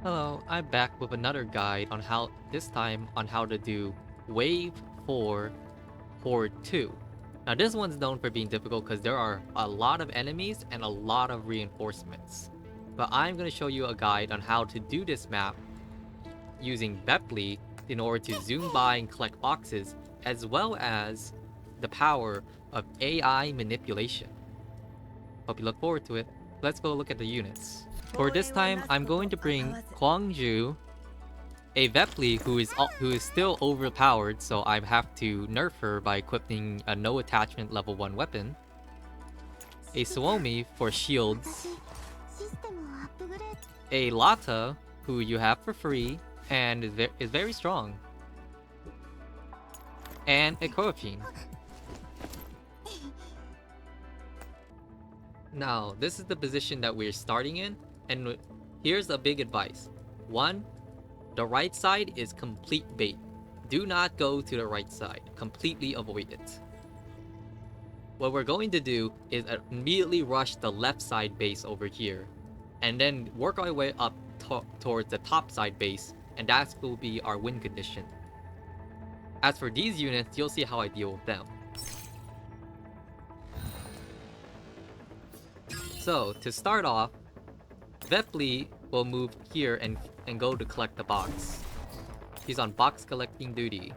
Hello, I'm back with another guide on this time on how to do Wave 4 Horde 2. Now this one's known for being difficult because there are a lot of enemies and a lot of reinforcements. But I'm going to show you a guide on how to do this map using Vepley in order to zoom by and collect boxes, as well as the power of AI manipulation. Hope you look forward to it. Let's go look at the units. For this time, I'm going to bring Kwangju, a Vepley who is still overpowered, so I have to nerf her by equipping a no attachment level 1 weapon. A Suomi for shields. A Lotta, who you have for free and is very strong. And a Koafin. Now, this is the position that we're starting in, and here's a big advice. 1. The right side is complete bait. Do not go to the right side. Completely avoid it. What we're going to do is immediately rush the left side base over here, and then work our way up towards the top side base, and that will be our win condition. As for these units, you'll see how I deal with them. So, to start off, Vepley will move here and go to collect the box. He's on box collecting duty.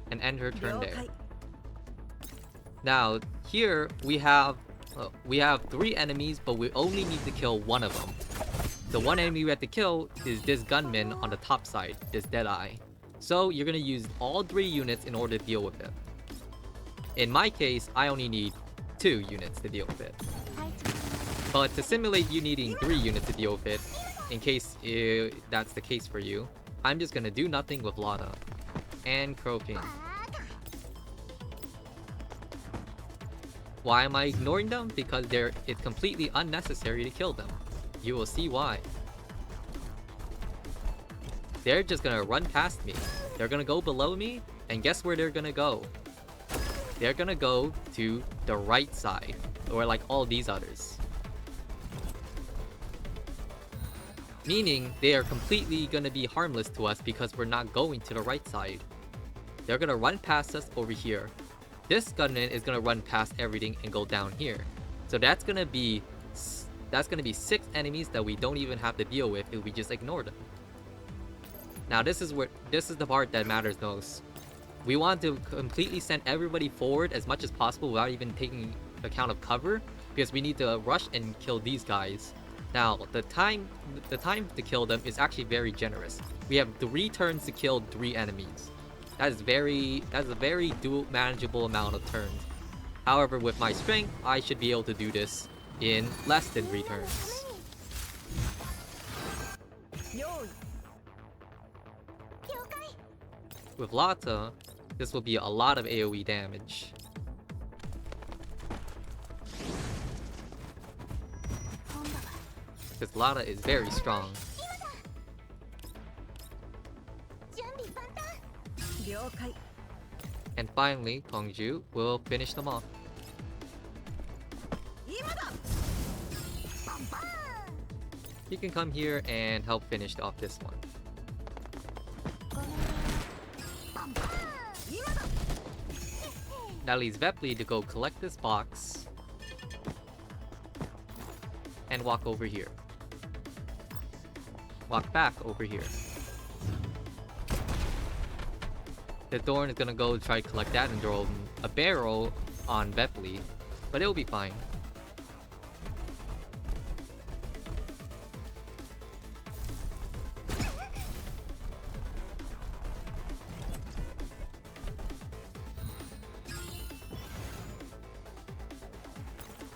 And end her turn there. Now, here we have 3 enemies, but we only need to kill one of them. The one enemy we have to kill is this gunman on the top side, this Deadeye. So you're gonna use all 3 units in order to deal with it. In my case, I only need 2 units to deal with it. But to simulate you needing 3 units to deal with it, in case that's the case for you, I'm just gonna do nothing with Lotta and Croaking. Why am I ignoring them? Because it's completely unnecessary to kill them. You will see why. They're just gonna run past me. They're gonna go below me, and guess where they're gonna go? They're gonna go to the right side, or like all these others. Meaning, they are completely gonna be harmless to us because we're not going to the right side. They're gonna run past us over here. This gunman is gonna run past everything and go down here. So that's gonna be 6 enemies that we don't even have to deal with if we just ignore them. Now this is the part that matters most. We want to completely send everybody forward as much as possible without even taking account of cover, because we need to rush and kill these guys. Now, the time to kill them is actually very generous. We have 3 turns to kill 3 enemies. That's a very manageable amount of turns. However, with my strength, I should be able to do this in less than 3 turns. With Lotta, this will be a lot of AoE damage. Because Lotta is very strong. And finally, Kwangju will finish them off. You can come here and help finish off this one. That leaves Vepley to go collect this box and walk over here. Walk back over here. The Thorn is gonna go try to collect that and throw a barrel on Vepley, but it'll be fine.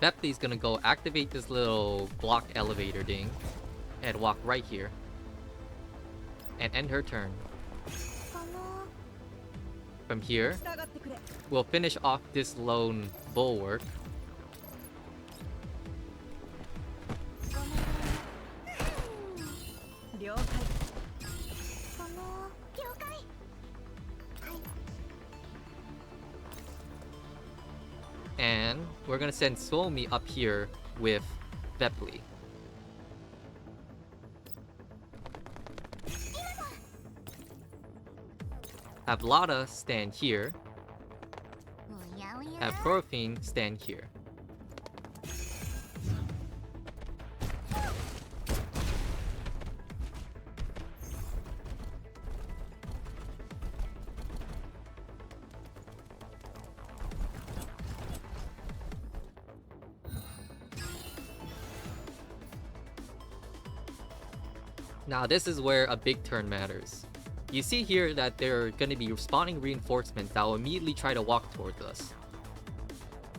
Vepley's gonna go activate this little block elevator thing and walk right here and end her turn. From here, we'll finish off this lone bulwark. And we're gonna send Suomi up here with Vepley. Have Lotta stand here. Have Chlorophene stand here. Now this is where a big turn matters. You see here that there are going to be spawning reinforcements that will immediately try to walk towards us.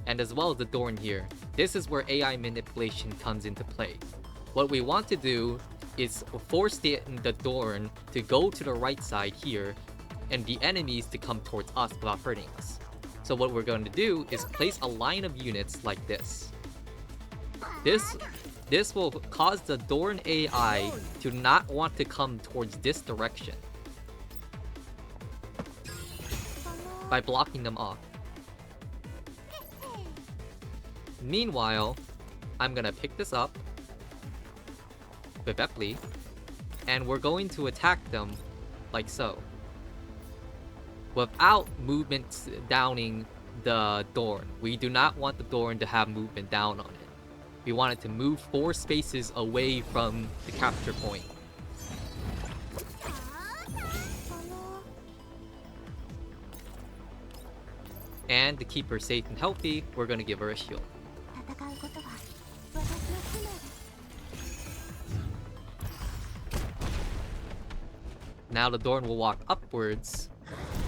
And as well as the Dorn here. This is where AI manipulation comes into play. What we want to do is force the Dorn to go to the right side here, and the enemies to come towards us without hurting us. So what we're going to do is place a line of units like this. This will cause the Dorn AI to not want to come towards this direction by blocking them off. Meanwhile, I'm gonna pick this up with Vepley, and we're going to attack them like so, without movement downing the Dorn. We do not want the Dorn to have movement down on it. We want it to move 4 spaces away from the capture point. And to keep her safe and healthy, we're gonna give her a shield. Now the Dorn will walk upwards,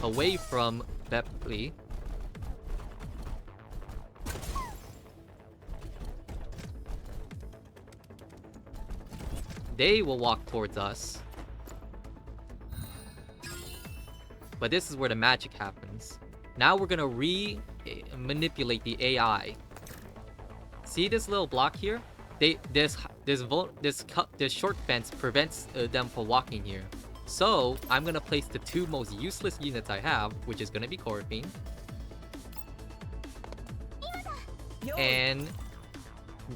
away from Vepley. They will walk towards us. But this is where the magic happens. Now we're gonna manipulate the AI. See this little block here? This short fence prevents them from walking here. So I'm gonna place the 2 most useless units I have, which is gonna be Chlorophene and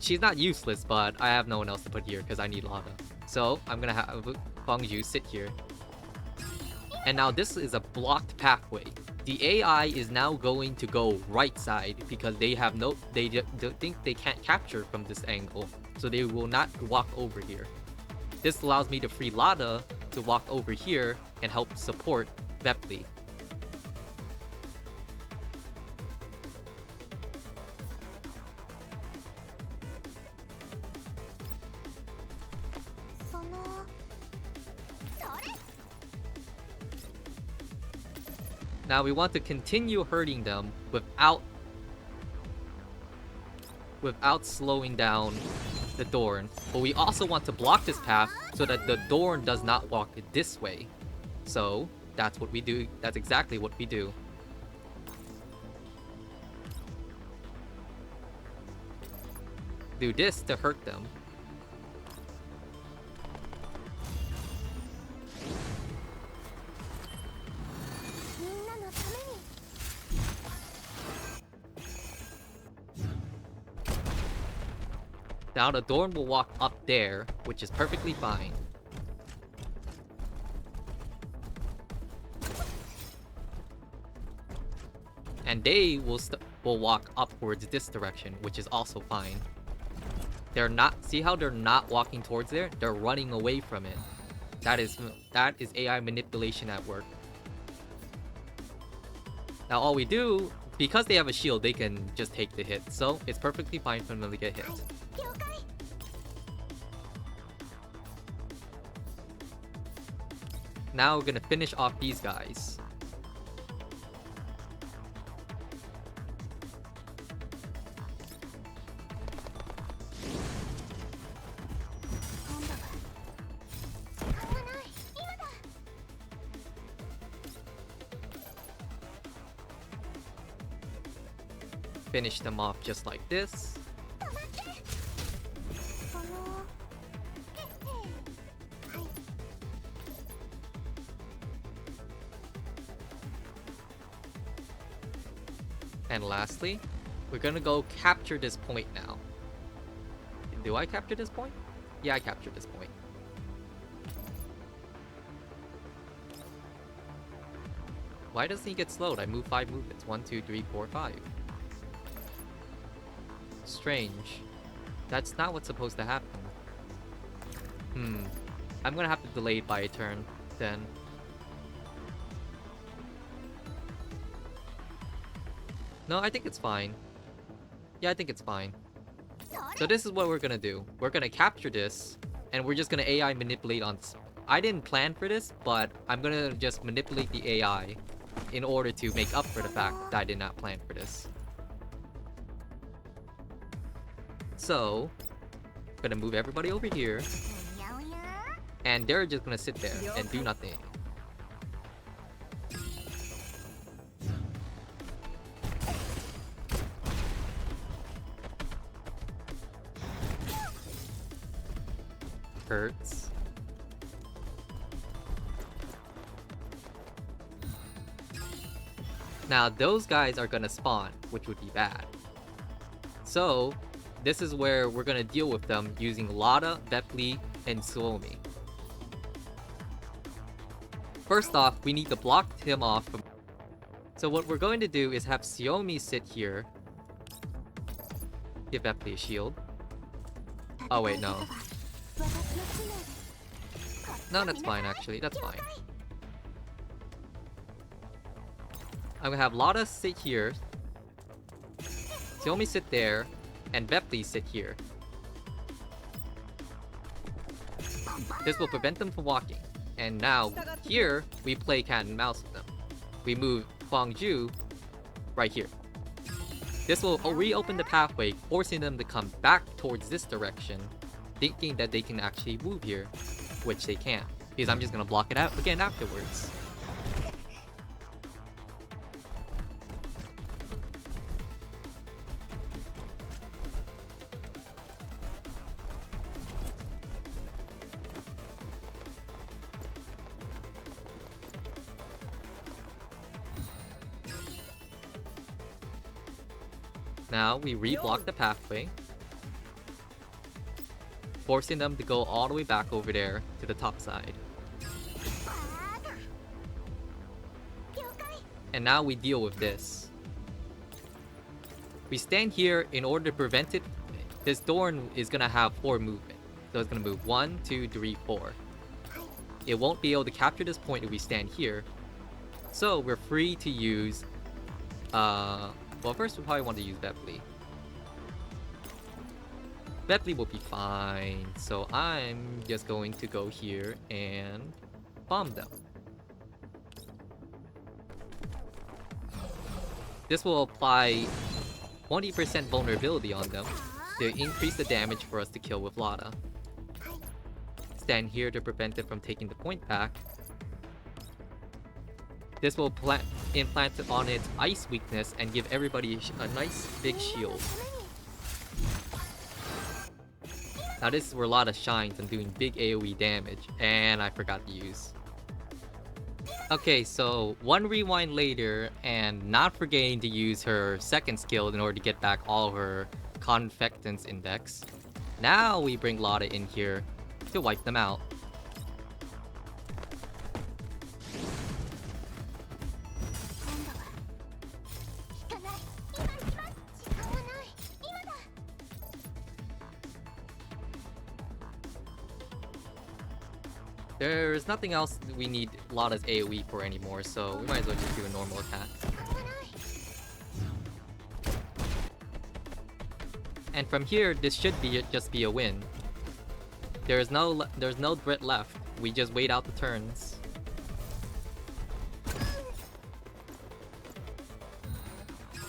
she's not useless, but I have no one else to put here because I need Lotta. So I'm gonna have Fengju sit here. And now this is a blocked pathway. The AI is now going to go right side because they think they can't capture from this angle, so they will not walk over here. This allows me to free Lotta to walk over here and help support Vepley. Now we want to continue hurting them without slowing down the Dorn, but we also want to block this path so that the Dorn does not walk this way. So that's what we do. That's exactly what we do. Do this to hurt them. Now the Dorn will walk up there, which is perfectly fine. And they will walk upwards this direction, which is also fine. They're not, see how they're not walking towards there? They're running away from it. That is AI manipulation at work. Now all we do, because they have a shield, they can just take the hit. So it's perfectly fine for them to get hit. Now we're gonna finish off these guys. Finish them off just like this. And lastly, we're gonna go capture this point now. Do I capture this point? Yeah, I captured this point. Why doesn't he get slowed? I move 5 movements. 1, 2, 3, 4, 5. Strange. That's not what's supposed to happen. I'm gonna have to delay it by a turn, then. No, I think it's fine. Yeah, I think it's fine. So this is what we're gonna do. We're gonna capture this, and we're just gonna AI manipulate on... I didn't plan for this, but I'm gonna just manipulate the AI in order to make up for the fact that I did not plan for this. So, I'm gonna move everybody over here, and they're just gonna sit there and do nothing. Hurts. Now those guys are gonna spawn, which would be bad. So this is where we're gonna deal with them using Lotta, Vepley, and Suomi. First off, we need to block him off from... So what we're going to do is have Suomi sit here. Give Vepley a shield. Oh wait, no. No, that's fine actually, that's fine. I'm gonna have Lotta sit here, Suomi sit there, and Vepley sit here. This will prevent them from walking. And now, here, we play cat and mouse with them. We move Gwangju right here. This will reopen the pathway, forcing them to come back towards this direction, thinking that they can actually move here, which they can't, because I'm just gonna block it out again afterwards. Now we re-block the pathway, forcing them to go all the way back over there to the top side. And now we deal with this. We stand here in order to prevent it. This Dorn is gonna have 4 movement. So it's gonna move 1, 2, 3, 4. It won't be able to capture this point if we stand here. So we're free to use well, first we probably want to use Vepley. Vepley will be fine, so I'm just going to go here and bomb them. This will apply 20% vulnerability on them to increase the damage for us to kill with Lotta. Stand here to prevent it from taking the point back. This will implant it on its ice weakness and give everybody a nice big shield. Now this is where Lotta shines and doing big AoE damage, and I forgot to use. Okay, so one rewind later, and not forgetting to use her second skill in order to get back all of her Confectance index. Now we bring Lotta in here to wipe them out. There's nothing else we need Lotta's AoE for anymore, so we might as well just do a normal attack. And from here, this should be just be a win. There's no threat left. We just wait out the turns.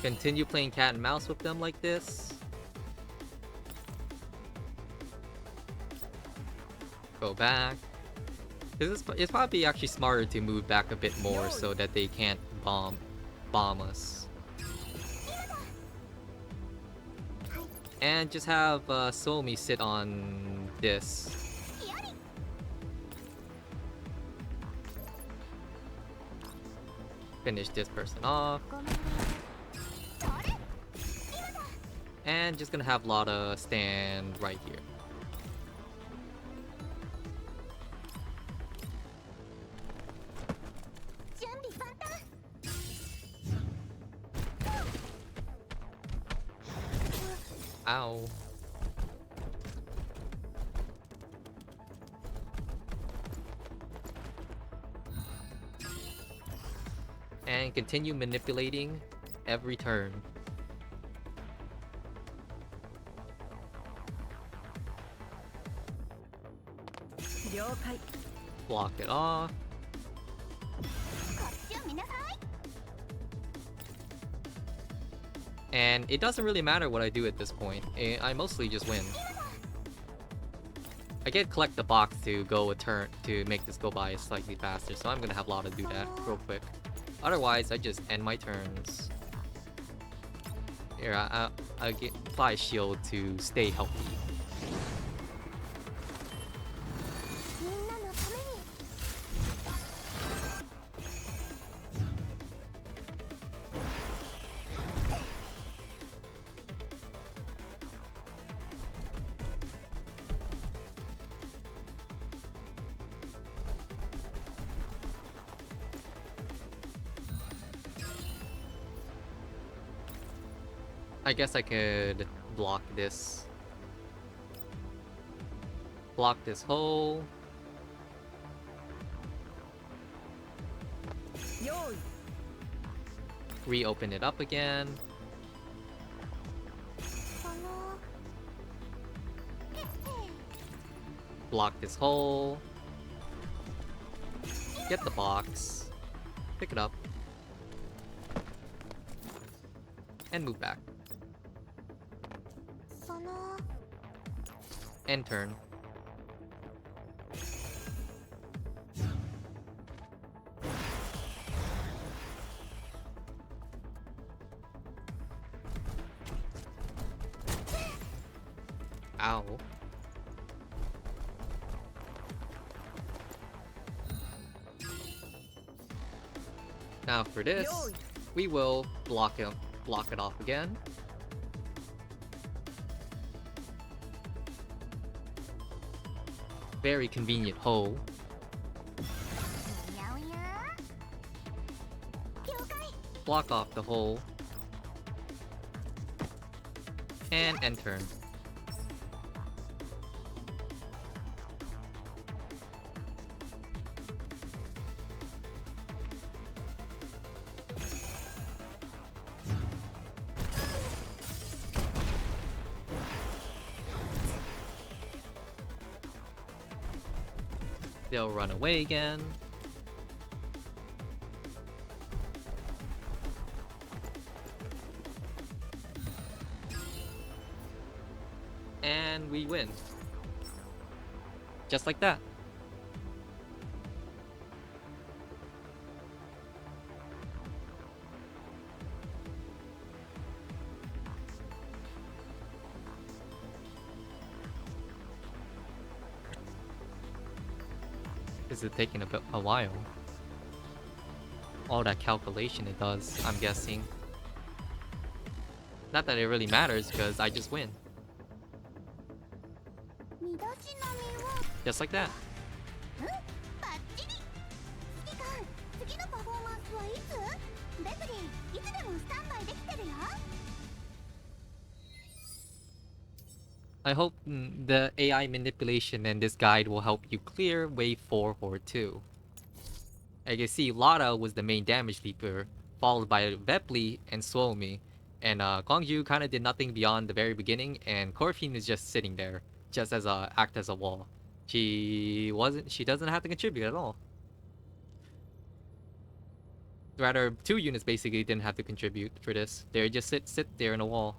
Continue playing cat and mouse with them like this. Go back. It's probably actually smarter to move back a bit more so that they can't bomb us. And just have Suomi sit on this. Finish this person off. And just gonna have Lotta stand right here. Ow. And continue manipulating every turn. Block it off. And it doesn't really matter what I do at this point. I mostly just win. I can collect the box to go a turn to make this go by slightly faster, so I'm gonna have Lotta do that real quick. Otherwise, I just end my turns. Here, I apply shield to stay healthy. I guess I could block this. Block this hole. Reopen it up again. Block this hole. Get the box. Pick it up. And move back. End turn. Ow. Now for this, we will block it off again. Very convenient hole. Block off the hole. And end turn. They'll run away again. And we win. Just like that. This is taking a while. All that calculation it does, I'm guessing. Not that it really matters, because I just win. Just like that. I hope the AI manipulation and this guide will help you clear wave 4 or 2. As you see, Lotta was the main damage leaper, followed by Vepley and Suomi. And Gwangju kind of did nothing beyond the very beginning, and Corfine is just sitting there, just as act as a wall. She doesn't have to contribute at all. Rather, 2 units basically didn't have to contribute for this. They just sit there in a wall.